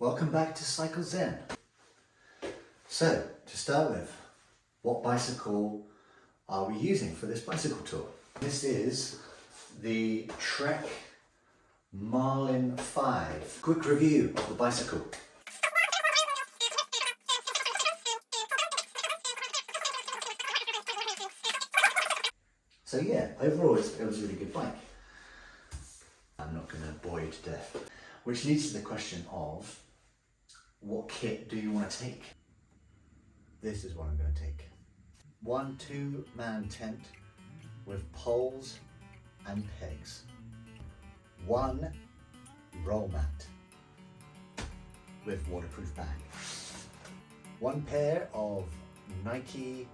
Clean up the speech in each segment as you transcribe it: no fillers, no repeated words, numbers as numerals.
Welcome back to Cycle Zen. So, to start with, what bicycle are we using for this bicycle tour? This is the Trek Marlin 5. Quick review of the bicycle. So yeah, overall it was a really good bike. I'm not going to bore you to death. Which leads to the question of, what kit do you want to take? This is what I'm going to take. 1 2-man tent with poles and pegs. 1 roll mat with waterproof bag. 1 pair of Nike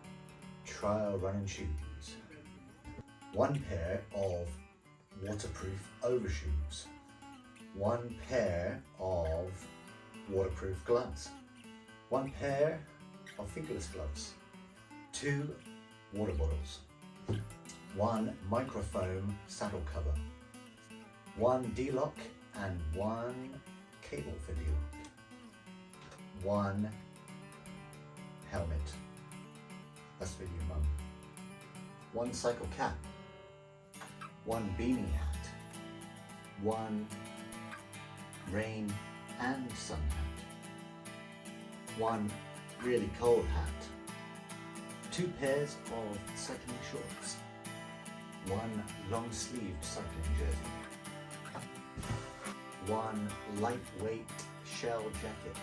trail running shoes. 1 pair of waterproof overshoes. 1 pair of waterproof gloves. 1 pair of fingerless gloves. 2 water bottles. 1 microfoam saddle cover. 1 D-lock and 1 cable for D-lock. 1 helmet. That's for you, Mum. 1 cycle cap. 1 beanie hat. 1 rain and sun hat. 1 really cold hat. 2 pairs of cycling shorts. 1 long sleeved cycling jersey. 1 lightweight shell jacket.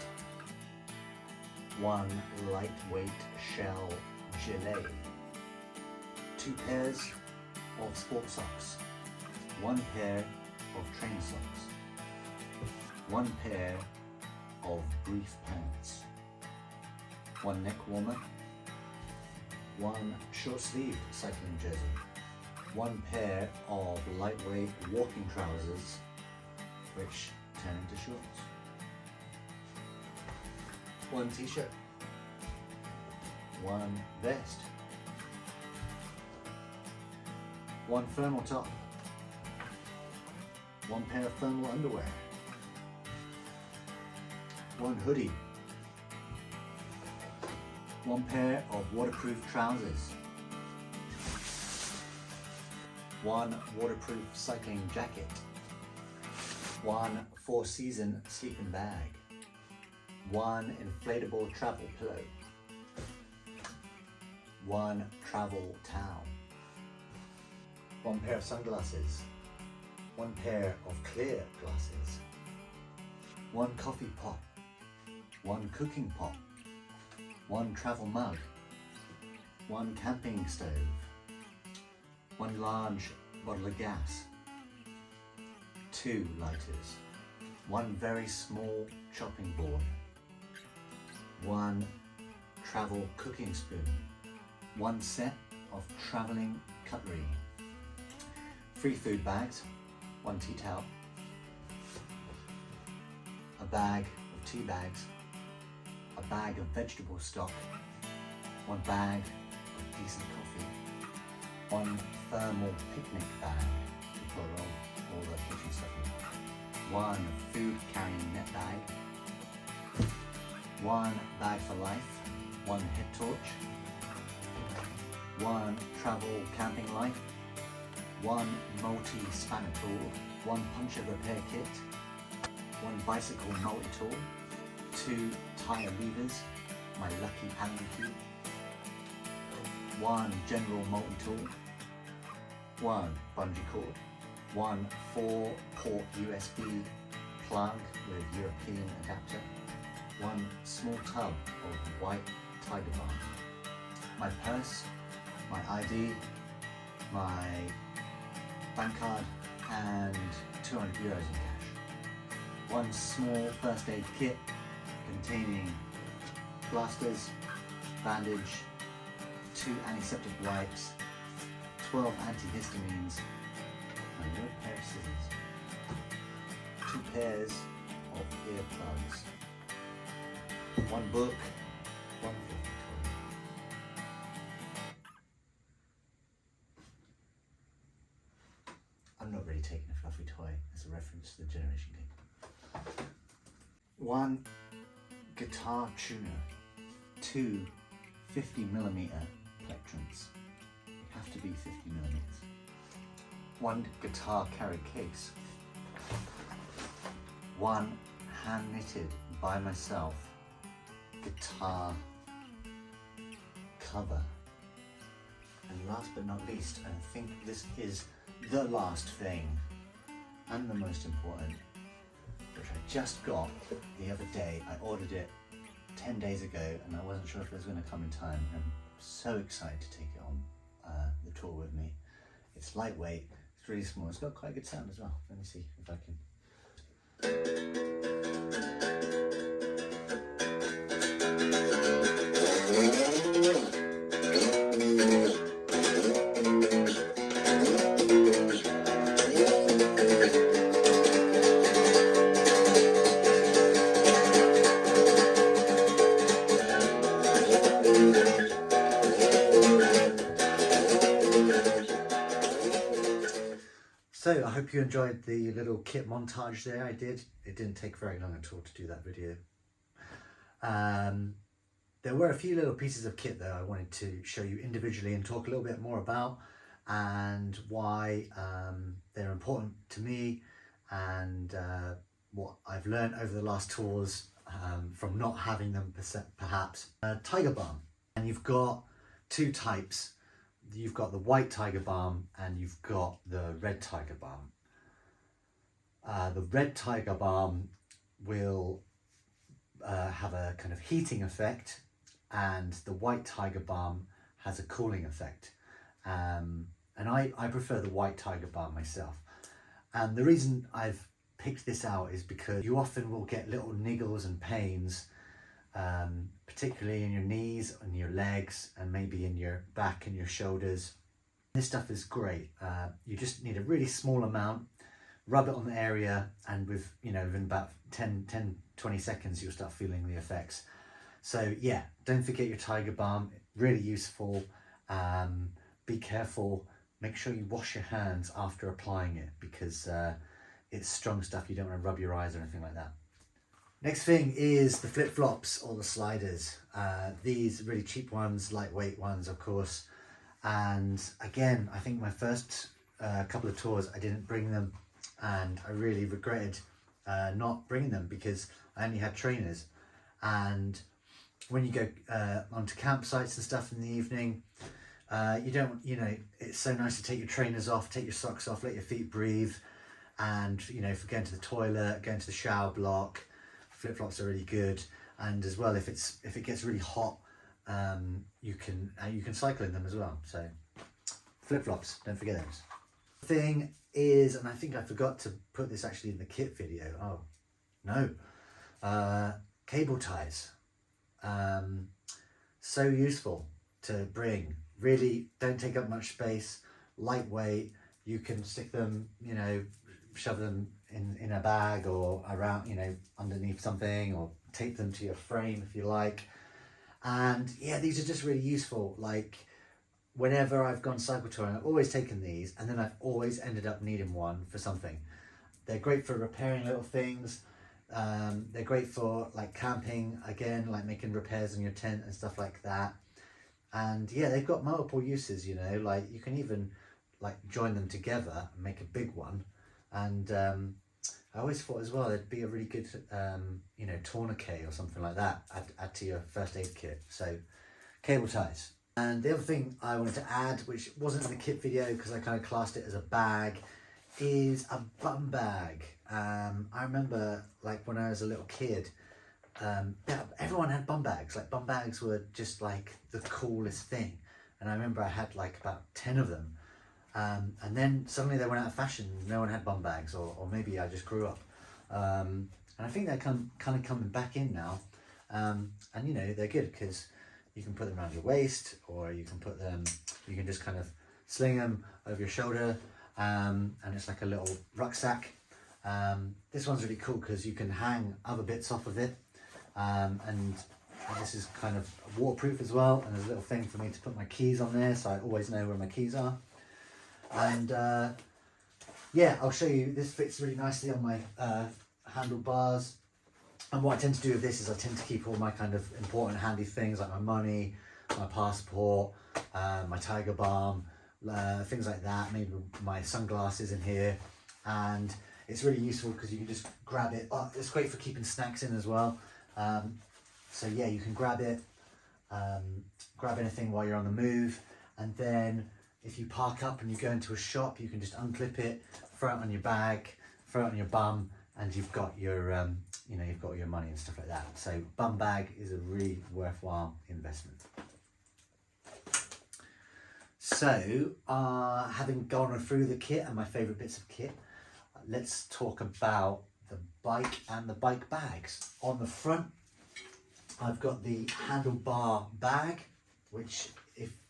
1 lightweight shell gilet. 2 pairs of sport socks. 1 pair of training socks. 1 pair of brief pants. 1 neck warmer. 1 short sleeved cycling jersey. 1 pair of lightweight walking trousers which turn into shorts. 1 t-shirt. 1 vest. 1 thermal top. 1 pair of thermal underwear. 1 hoodie. 1 pair of waterproof trousers. 1 waterproof cycling jacket. 1 4-season sleeping bag. 1 inflatable travel pillow. 1 travel towel. 1 pair of sunglasses. 1 pair of clear glasses. 1 coffee pot. 1 cooking pot. 1 travel mug. 1 camping stove. 1 large bottle of gas. 2 lighters. 1 very small chopping board. 1 travel cooking spoon. 1 set of travelling cutlery. 3 food bags. 1 tea towel. A bag of tea bags. A bag of vegetable stock. 1 bag of decent coffee. 1 thermal picnic bag to put all the kitchen stuff in. 1 food carrying net bag. 1 bag for life. 1 head torch. 1 travel camping light. 1 multi-spanner tool. 1 puncture repair kit. 1 bicycle multi-tool. 2 tyre levers, my lucky Allen key. 1 general multi-tool. 1 bungee cord. 1 4-port USB plug with European adapter. 1 small tub of white Tiger Balm. My purse, my ID, my bank card and 200 euros in cash. 1 small first aid kit containing plasters, bandage, 2 antiseptic wipes, 12 antihistamines, and 1 pair of scissors. 2 pairs of earplugs. 1 book, 1 fluffy toy. I'm not really taking a fluffy toy as a reference to the Generation Game. 1 guitar tuner, 2 50mm plectrums, they have to be 50mm, 1 guitar carry case, 1 hand knitted by myself guitar cover, and last but not least, and I think this is the last thing and the most important, which I just got the other day. I ordered it 10 days ago and I wasn't sure if it was going to come in time. I'm so excited to take it on the tour with me. It's lightweight, it's really small, it's got quite a good sound as well. Let me see if I can. So I hope you enjoyed the little kit montage there I did. It didn't take very long at all to do that video. There were a few little pieces of kit that I wanted to show you individually and talk a little bit more about, and why they're important to me, and what I've learned over the last tours from not having them perhaps. Tiger balm, and you've got 2 types. You've got the white tiger balm and you've got the red tiger balm. The red tiger balm will have a kind of heating effect, and the white tiger balm has a cooling effect. And I prefer the white tiger balm myself. And the reason I've picked this out is because you often will get little niggles and pains, particularly in your knees and your legs, and maybe in your back and your shoulders. This stuff is great. You just need a really small amount, rub it on the area, and within about 10-20 seconds you'll start feeling the effects. So yeah, don't forget your tiger balm, really useful. Be careful, make sure you wash your hands after applying it, because it's strong stuff. You don't want to rub your eyes or anything like that. Next thing is the flip-flops or the sliders. These really cheap ones, lightweight ones, of course. And again, I think my first couple of tours I didn't bring them, and I really regretted not bringing them because I only had trainers. And when you go onto campsites and stuff in the evening, it's so nice to take your trainers off, take your socks off, let your feet breathe. And if you're going to the toilet, going to the shower block, flip-flops are really good. And as well, if it gets really hot, you can cycle in them as well. So flip-flops, don't forget those. The thing is, and I think I forgot to put this actually in the kit video. Oh no, cable ties. So useful to bring. Really don't take up much space, lightweight. You can stick them, shove them in a bag or around, underneath something, or tape them to your frame if you like. And yeah, these are just really useful. Like whenever I've gone cycle touring, I've always taken these, and then I've always ended up needing one for something. They're great for repairing little things. They're great for like camping, again, like making repairs on your tent and stuff like that. And yeah, they've got multiple uses, like you can even like join them together and make a big one. And I always thought as well it'd be a really good tourniquet or something like that, add to your first aid kit. So cable ties. And the other thing I wanted to add, which wasn't in the kit video because I kind of classed it as a bag, is a bum bag. I remember like when I was a little kid, everyone had bum bags. Like bum bags were just like the coolest thing. And I remember I had like about 10 of them. And then suddenly they went out of fashion. No one had bum bags, or maybe I just grew up. And I think they're kind of coming back in now. And they're good because you can put them around your waist, or you can just kind of sling them over your shoulder. And it's like a little rucksack. This one's really cool because you can hang other bits off of it. And this is kind of waterproof as well. And there's a little thing for me to put my keys on there, so I always know where my keys are. And yeah, I'll show you. This fits really nicely on my handlebars. And what I tend to do with this is I tend to keep all my kind of important handy things like my money, my passport, my tiger balm, things like that, maybe my sunglasses in here. And it's really useful because you can just grab it. Oh, it's great for keeping snacks in as well. So yeah, you can grab it, grab anything while you're on the move. And then if you park up and you go into a shop, you can just unclip it, throw it on your bag, throw it on your bum, and you've got your, you've got your money and stuff like that. So bum bag is a really worthwhile investment. So having gone through the kit and my favorite bits of kit, let's talk about the bike and the bike bags. On the front, I've got the handlebar bag, which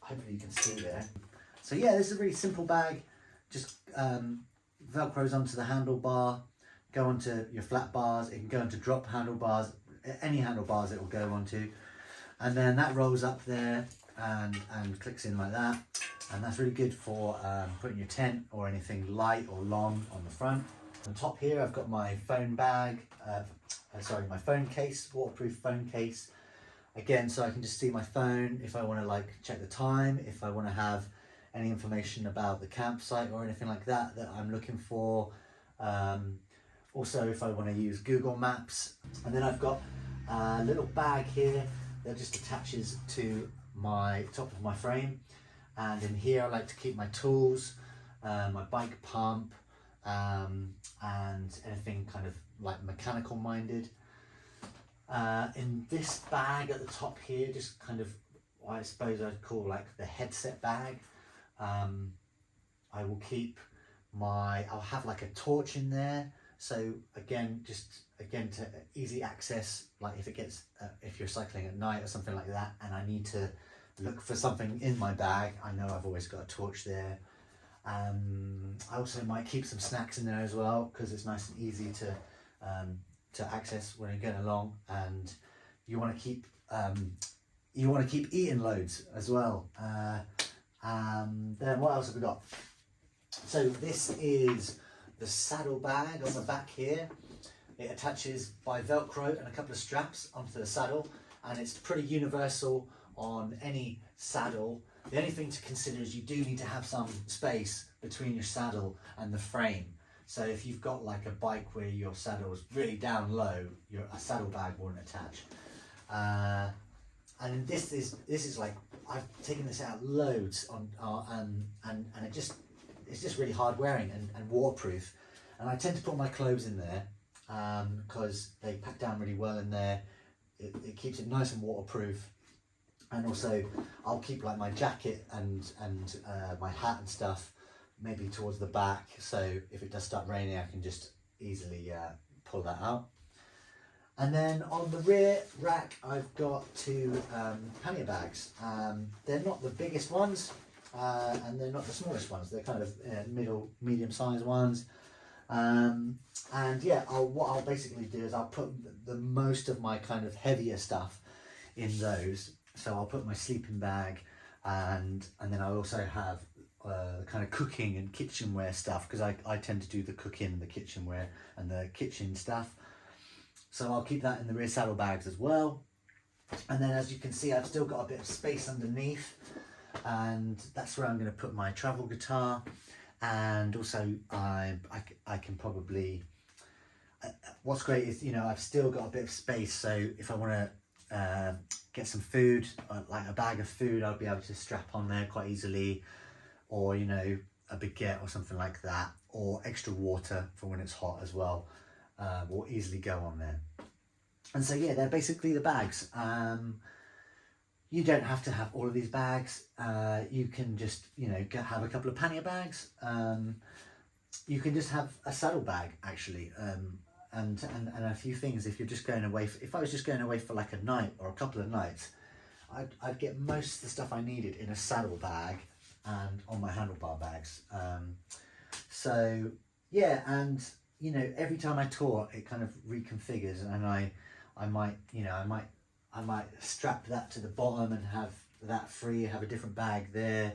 hopefully you can see there. So yeah, this is a really simple bag. Just velcros onto the handlebar, go onto your flat bars. It can go into drop handlebars, any handlebars it will go onto. And then that rolls up there and clicks in like that. And that's really good for putting your tent or anything light or long on the front. On top here, I've got my phone bag, my phone case, waterproof phone case. Again, so I can just see my phone if I want to like check the time, if I want to have any information about the campsite or anything like that I'm looking for. Also, if I want to use Google Maps. And then I've got a little bag here that just attaches to my top of my frame. And in here I like to keep my tools, my bike pump, and anything kind of like mechanical minded. In this bag at the top here, just kind of what I suppose I'd call like the headset bag. I will keep I'll have like a torch in there. So again, to easy access, like if you're cycling at night or something like that, and I need to look for something in my bag, I know I've always got a torch there. I also might keep some snacks in there as well, because it's nice and easy to access when you're going along, and you want to keep eating loads as well. Then what else have we got? So this is the saddle bag on the back here. It attaches by Velcro and a couple of straps onto the saddle, and it's pretty universal on any saddle. The only thing to consider is you do need to have some space between your saddle and the frame. So if you've got like a bike where your saddle is really down low, a saddle bag won't attach. And this is like, I've taken this out loads and it's just really hard wearing and waterproof. And I tend to put my clothes in there because they pack down really well in there. It keeps it nice and waterproof. And also I'll keep like my jacket and my hat and stuff maybe towards the back, so if it does start raining I can just easily pull that out. And then on the rear rack I've got two pannier bags. They're not the biggest ones and they're not the smallest ones, they're kind of medium sized ones. And yeah, what I'll basically do is I'll put the most of my kind of heavier stuff in those. So I'll put my sleeping bag and then I also have kind of cooking and kitchenware stuff, because I tend to do the cooking, the kitchenware and the kitchen stuff. So I'll keep that in the rear saddle bags as well. And then as you can see, I've still got a bit of space underneath, and that's where I'm going to put my travel guitar. And also I can probably, what's great is, I've still got a bit of space, so if I want to get some food, like a bag of food, I'll be able to strap on there quite easily, or a baguette or something like that, or extra water for when it's hot as well, will easily go on there. And so yeah, they're basically the bags. You don't have to have all of these bags. You can just have a couple of pannier bags. You can just have a saddle bag actually, and a few things. If you're just going away, if I was just going away for like a night or a couple of nights, I'd get most of the stuff I needed in a saddle bag and on my handlebar bags. So yeah, and every time I tour it kind of reconfigures, and I might strap that to the bottom and have that free, have a different bag there,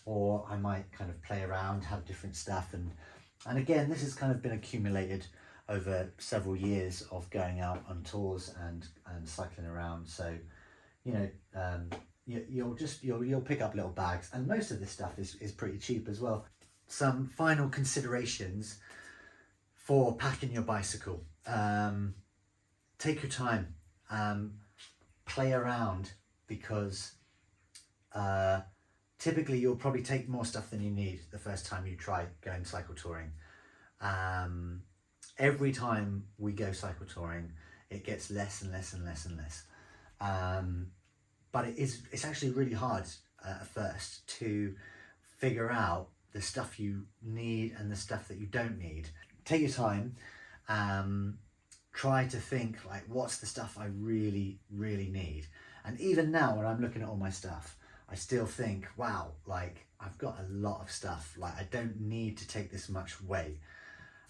or I might kind of play around, have different stuff, and again, this has kind of been accumulated over several years of going out on tours and cycling around. So, you know, you'll pick up little bags, and most of this stuff is pretty cheap as well. Some final considerations for packing your bicycle. Take your time, play around, because typically you'll probably take more stuff than you need the first time you try going cycle touring. Every time we go cycle touring, it gets less and less and less and less. But it's actually really hard at first to figure out the stuff you need and the stuff that you don't need. Take your time, try to think like, what's the stuff I really, really need? And even now when I'm looking at all my stuff, I still think, wow, like I've got a lot of stuff. Like I don't need to take this much weight.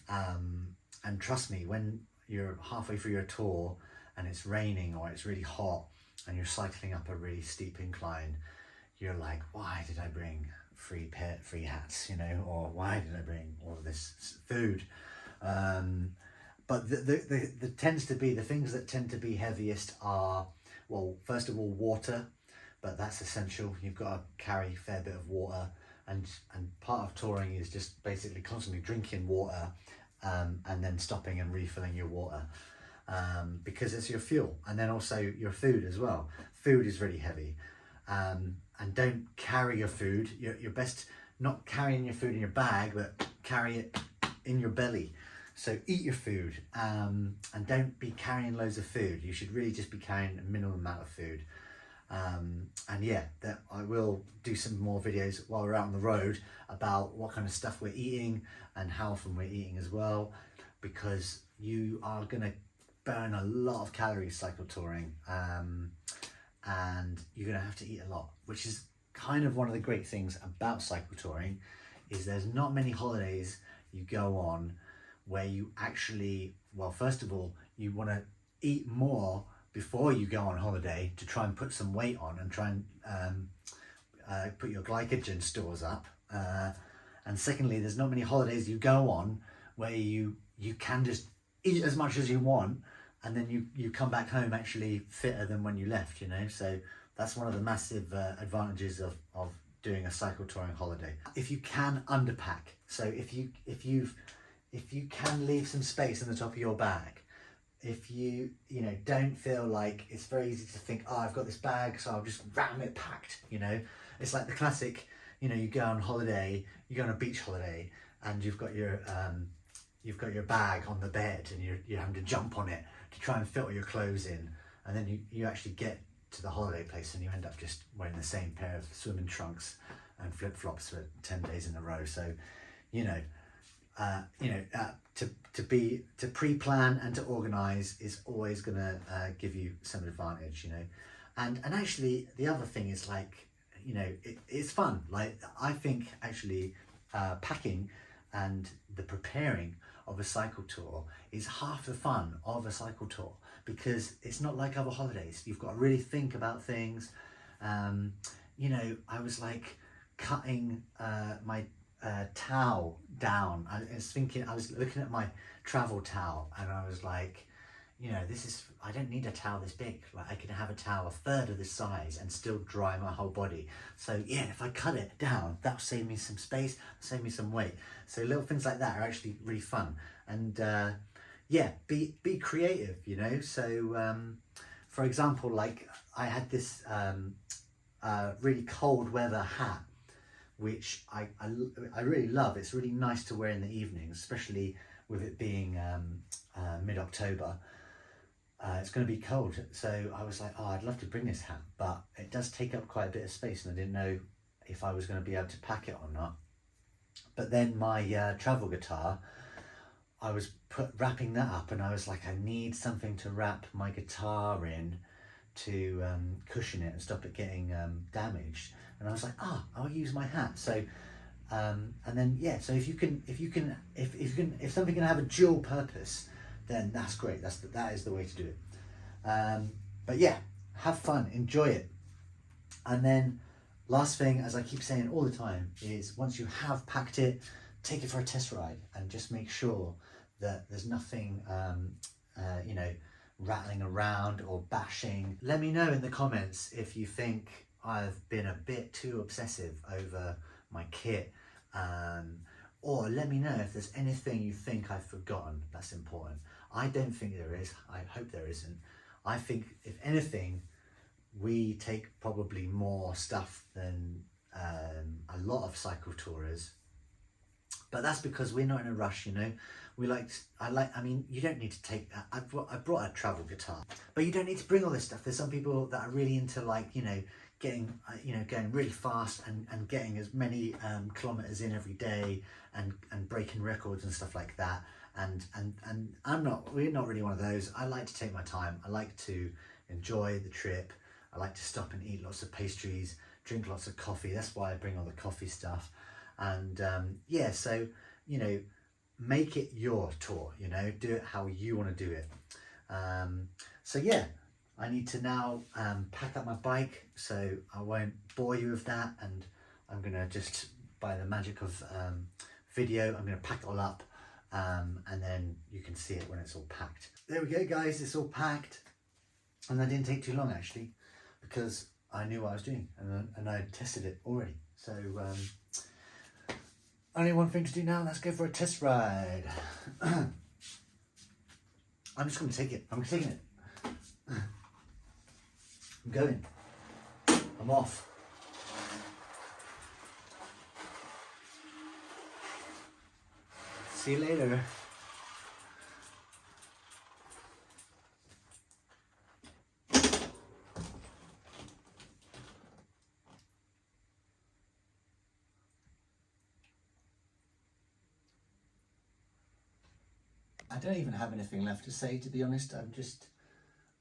And trust me, when you're halfway through your tour and it's raining or it's really hot and you're cycling up a really steep incline, you're like, why did I bring free hats, you know, or why did I bring all of this food? But the tends to be, the things that tend to be heaviest are, well, first of all, water, but that's essential. You've got to carry a fair bit of water, and part of touring is just basically constantly drinking water, and then stopping and refilling your water, because it's your fuel, and then also your food as well. Food is really heavy, and don't carry your food. You're best not carrying your food in your bag, but carry it in your belly. So eat your food, and don't be carrying loads of food. You should really just be carrying a minimum amount of food. And yeah, that I will do some more videos while we're out on the road about what kind of stuff we're eating and how often we're eating as well, because you are going to burn a lot of calories cycle touring, and you're going to have to eat a lot, which is kind of one of the great things about cycle touring, is there's not many holidays you go on where you actually, well, first of all, you want to eat more before you go on holiday to try and put some weight on and try and put your glycogen stores up. And secondly, there's not many holidays you go on where you can just eat as much as you want, and then you come back home actually fitter than when you left, you know. So that's one of the massive advantages of doing a cycle touring holiday. If you can underpack, so if you can leave some space in the top of your bag, if you don't feel like, it's very easy to think, oh, I've got this bag, so I'll just ram it packed, you know. It's like the classic, you know, you go on holiday, you go on a beach holiday, and you've got your bag on the bed, and you're having to jump on it to try and fit all your clothes in, and then you actually get to the holiday place and you end up just wearing the same pair of swimming trunks and flip-flops for 10 days in a row. So, to pre-plan and to organize is always gonna give you some advantage, you know. And actually the other thing is, like, you know, it's fun. Like, I think actually packing and the preparing of a cycle tour is half the fun of a cycle tour, because it's not like other holidays. You've got to really think about things. You know, I was like cutting my towel down. I was looking at my travel towel, and I was like, you know, I don't need a towel this big. Like, I can have a towel a third of this size and still dry my whole body. So yeah, if I cut it down, that'll save me some space, save me some weight. So little things like that are actually really fun. And yeah, be creative, you know. So for example, like, I had this really cold weather hat, which I really love. It's really nice to wear in the evenings, especially with it being mid-October. It's going to be cold, so I was like, oh, I'd love to bring this hat, but it does take up quite a bit of space, and I didn't know if I was going to be able to pack it or not. But then my travel guitar, I was wrapping that up, and I was like, I need something to wrap my guitar in to cushion it and stop it getting damaged. And I was like, I'll use my hat. So and then yeah, so if something can have a dual purpose, then that's great. That is the way to do it. But yeah, have fun, enjoy it. And then last thing, as I keep saying all the time, is once you have packed it, take it for a test ride and just make sure that there's nothing, you know, rattling around or bashing. Let me know in the comments if you think I've been a bit too obsessive over my kit, or let me know if there's anything you think I've forgotten that's important. I don't think there is. I hope there isn't. I think, if anything, we take probably more stuff than a lot of cycle tourers, but that's because we're not in a rush, you know. I mean, you don't need to take that. I brought a travel guitar, but you don't need to bring all this stuff. There's some people that are really into, like, you know, getting, you know, going really fast and getting as many kilometers in every day and breaking records and stuff like that. And we're not really one of those. I like to take my time. I like to enjoy the trip. I like to stop and eat lots of pastries, drink lots of coffee. That's why I bring all the coffee stuff. And yeah, so, you know, make it your tour, you know, do it how you want to do it. So yeah, I need to now pack up my bike, so I won't bore you with that, and I'm gonna just, by the magic of video, I'm gonna pack it all up, and then you can see it when it's all packed. There we go, guys, it's all packed, and that didn't take too long actually, because I knew what I was doing, and I tested it already. So only one thing to do now, let's go for a test ride. I'm just going to take it. I'm taking it. I'm going. I'm off. See you later. I don't even have anything left to say, to be honest.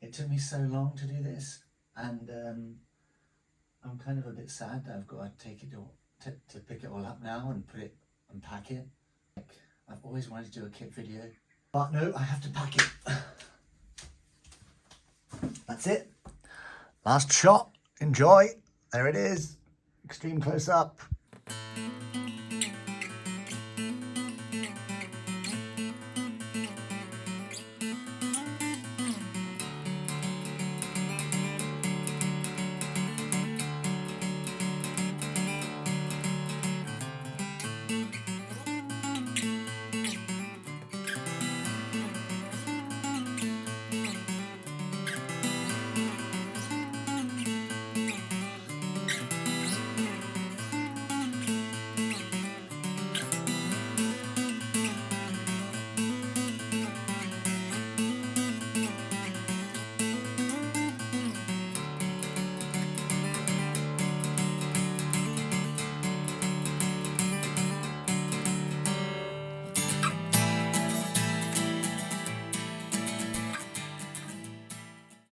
It took me so long to do this, and I'm kind of a bit sad that I've got to take it all, to pick it all up now and put it, unpack it. I've always wanted to do a kit video, but no, I have to pack it. That's it. Last shot. Enjoy. There it is. Extreme close up.